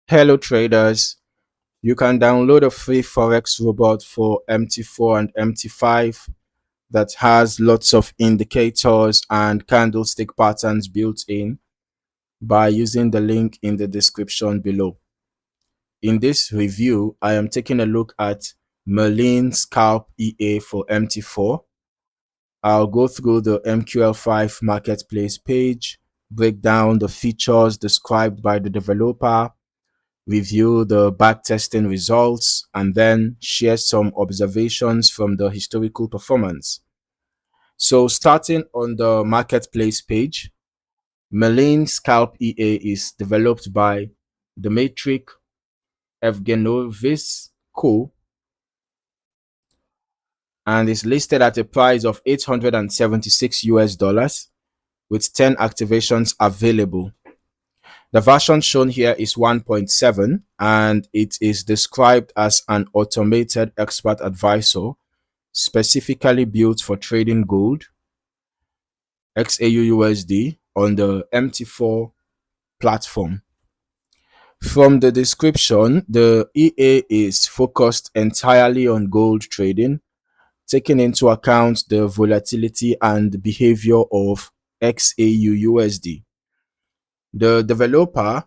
Hello traders, you can download a free Forex robot for MT4 and MT5 that has lots of indicators and candlestick patterns built in by using the link in the description below. In this review, I am taking a look at Merlin Scalp EA for MT4. I'll go through the MQL5 Marketplace page, break down the features described by the developer, review the backtesting results, and then share some observations from the historical performance. So starting on the marketplace page, Merlin Scalp EA is developed by Dmitry Evgenovich Co. and is listed at a price of 876 US dollars with 10 activations available. The version shown here is 1.7 and it is described as an automated expert advisor specifically built for trading gold, XAUUSD on the MT4 platform. From the description, the EA is focused entirely on gold trading, taking into account the volatility and behavior of XAUUSD. The developer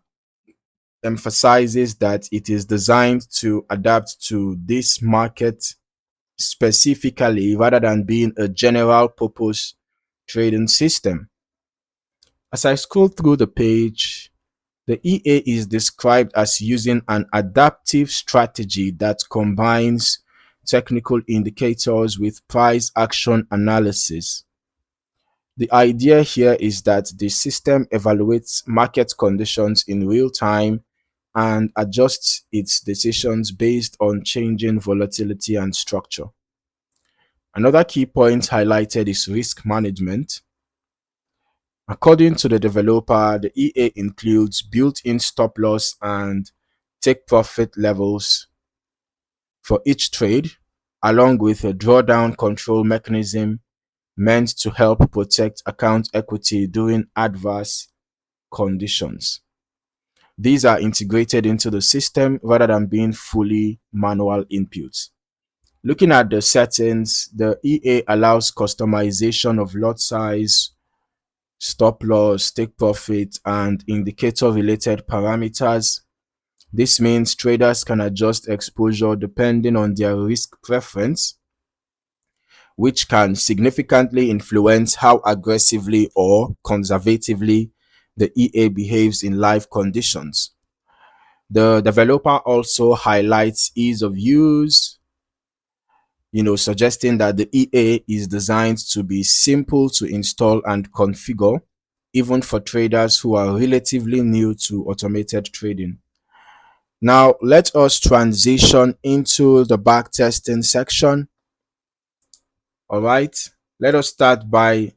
emphasizes that it is designed to adapt to this market specifically rather than being a general purpose trading system. As I scroll through the page, the EA is described as using an adaptive strategy that combines technical indicators with price action analysis. The idea here is that the system evaluates market conditions in real time and adjusts its decisions based on changing volatility and structure. Another key point highlighted is risk management. According to the developer, the EA includes built-in stop loss and take profit levels for each trade, along with a drawdown control mechanism meant to help protect account equity during adverse conditions. These are integrated into the system rather than being fully manual inputs. Looking at the settings, the EA allows customization of lot size, stop loss, take profit, and indicator related parameters. This means traders can adjust exposure depending on their risk preference, which can significantly influence how aggressively or conservatively the EA behaves in live conditions. The developer also highlights ease of use, suggesting that the EA is designed to be simple to install and configure, even for traders who are relatively new to automated trading. Now, let us transition into the backtesting section. All right, let us start by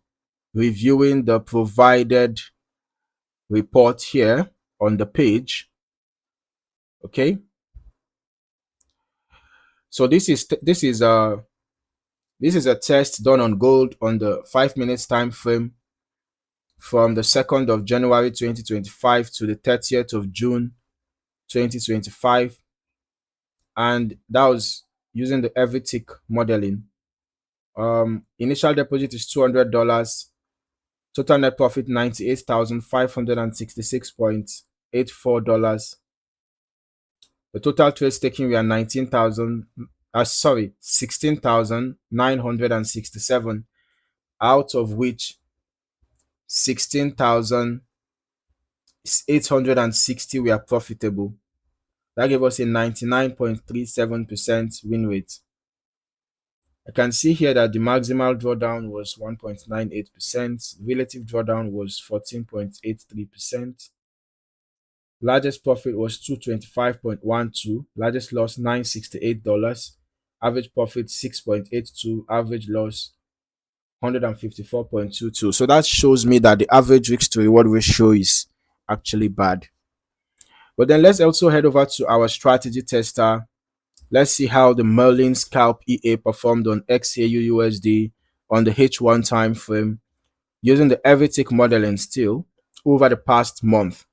reviewing the provided report here on the page. Okay, so this is a test done on gold on the 5 minutes time frame from the 2nd of January 2025 to the 30th of June 2025, and that was using the every tick modeling. Initial deposit is $200. Total net profit $98,566.84. The total trades taken were 16,967, out of which 16,860 were profitable. That gave us a 99.37% win rate. I can see here that the maximal drawdown was 1.98%, relative drawdown was 14.83%, largest profit was $225.12, largest loss $968, average profit 6.82, average loss 154.22. So that shows me that the average risk to reward ratio is actually bad. But then let's also head over to our strategy tester. Let's see how the Merlin Scalp EA performed on XAUUSD on the H1 time frame using the every tick modeling still over the past month,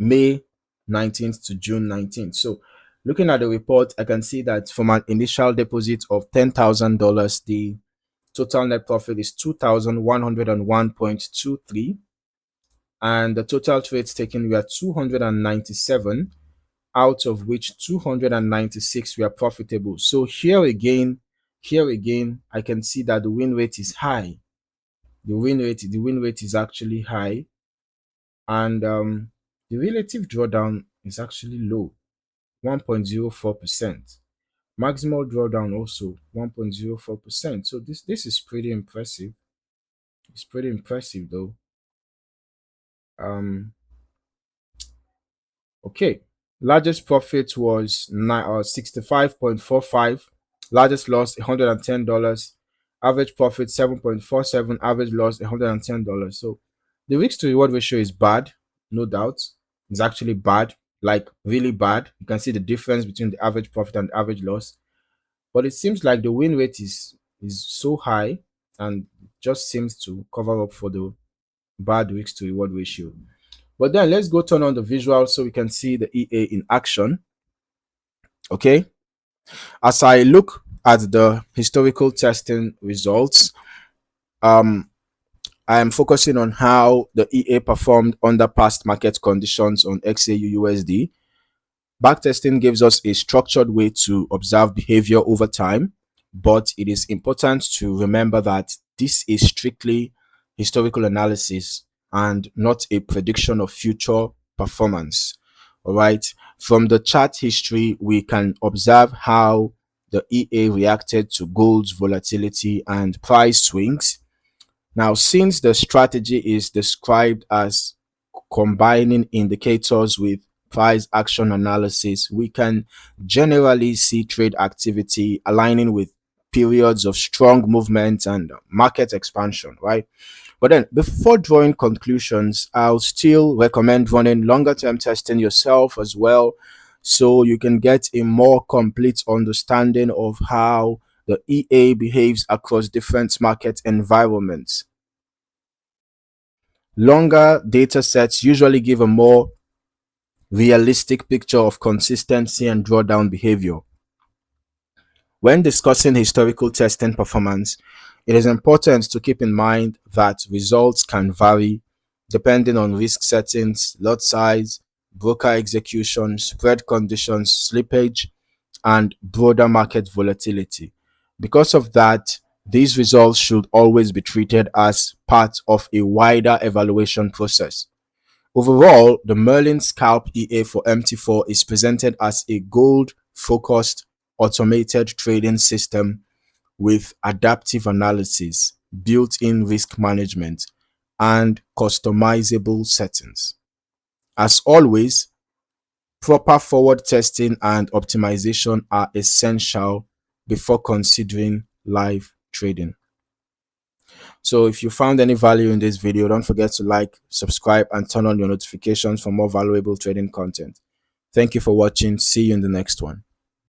May 19th to June 19th. So looking at the report, I can see that from an initial deposit of $10,000, the total net profit is 2,101.23, and the total trades taken were 297, out of which 296 were profitable. So here again, I can see that the win rate is high. The win rate is actually high, and the relative drawdown is actually low, 1.04%. Maximal drawdown also 1.04%. So this is pretty impressive. It's pretty impressive though. Okay, largest profit was 65.45, largest loss $110, average profit 7.47, average loss $110. So the risk to reward ratio is bad, no doubt. It's actually bad, like really bad. You can see the difference between the average profit and the average loss. But it seems like the win rate is so high and just seems to cover up for the bad risk to reward ratio. But then let's go turn on the visual so we can see the EA in action. Okay. As I look at the historical testing results, I am focusing on how the EA performed under past market conditions on XAUUSD. Backtesting gives us a structured way to observe behavior over time, but it is important to remember that this is strictly historical analysis and not a prediction of future performance. All right. From the chart history, we can observe how the EA reacted to gold's volatility and price swings. Now, since the strategy is described as combining indicators with price action analysis, we can generally see trade activity aligning with periods of strong movement and market expansion, right? But then before drawing conclusions, I'll still recommend running longer term testing yourself as well, so you can get a more complete understanding of how the EA behaves across different market environments. Longer data sets usually give a more realistic picture of consistency and drawdown behavior. When discussing historical testing performance, it is important to keep in mind that results can vary depending on risk settings, lot size, broker execution, spread conditions, slippage, and broader market volatility. Because of that, these results should always be treated as part of a wider evaluation process. Overall, the Merlin Scalp EA for MT4 is presented as a gold-focused automated trading system with adaptive analysis, built-in risk management, and customizable settings. As always, proper forward testing and optimization are essential before considering live trading. So if you found any value in this video, don't forget to like, subscribe, and turn on your notifications for more valuable trading content. Thank you for watching. See you in the next one.